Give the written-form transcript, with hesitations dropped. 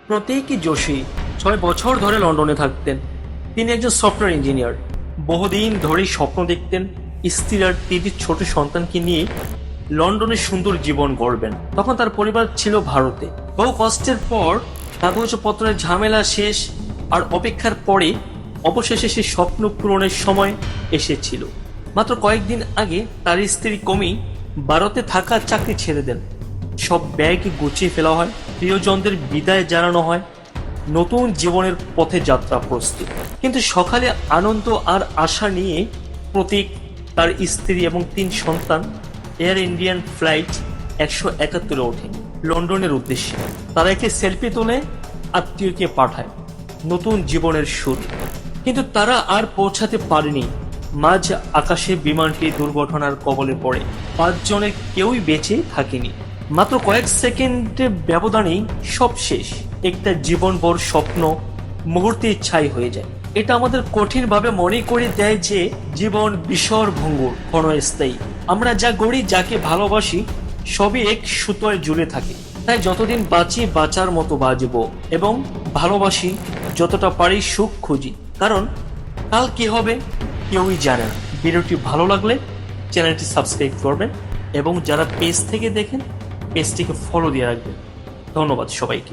প্রতীকী যোশী 6 বছর ধরে লন্ডনে থাকতেন। তিনি একজন সফটওয়্যার ইঞ্জিনিয়ার। বহুদিন ধরেই স্বপ্ন দেখতেন স্ত্রী আর 3টি ছোট সন্তানকে নিয়ে লন্ডনের সুন্দর জীবন গড়বেন। তখন তার পরিবার ছিল ভারতে। বহু কষ্টের পর কাগজপত্রের ঝামেলা শেষ আর অপেক্ষার পরে অবশেষে সে স্বপ্ন পূরণের সময় এসেছিল। মাত্র কয়েকদিন আগে তার স্ত্রী কমি ভারতে থাকা চাকরি ছেড়ে দেন। সব ব্যাগ গুছিয়ে ফেলা হয়, প্রিয়জনদের বিদায় জানানো হয়, নতুন জীবনের পথে যাত্রা প্রস্তুত। কিন্তু সকালে আনন্দ আর আশা নিয়ে প্রতীক, তার স্ত্রী এবং 3 সন্তান এয়ার ইন্ডিয়ান ফ্লাইট 171 ওঠে লন্ডনের উদ্দেশ্যে। তারা একটি সেলফি তোলে, আত্মীয়কে পাঠায়, নতুন জীবনের শুরু। কিন্তু তারা আর পৌঁছাতে পারেনি। মাঝ আকাশে বিমানটি দুর্ঘটনার কবলে পড়ে 5 জনের কেউই বেঁচে থাকেনি। মাত্র কয়েক সেকেন্ডের ব্যবধানেই সব শেষ। একটা জীবনভর স্বপ্ন মুহূর্তে ছাই হয়ে যায়। এটা আমাদের কঠিনভাবে মনে করে দেয় যে জীবন বিসর ভঙ্গুর, ক্ষণস্থায়ী। আমরা যা গড়ি, যাকে ভালোবাসি, সবই এক সুতোয় ঝুলে থাকে। তাই যতদিন বাঁচি বাঁচার মতো বাঁচবো এবং ভালোবাসি, যতটা পারি সুখ খুঁজি, কারণ কাল কি হবে কেউই জানে না। ভিডিওটি ভালো লাগলে চ্যানেলটি সাবস্ক্রাইব করবেন এবং যারা পেজ থেকে দেখেন পেজটিকে ফলো দিয়ে রাখবেন। ধন্যবাদ সবাইকে।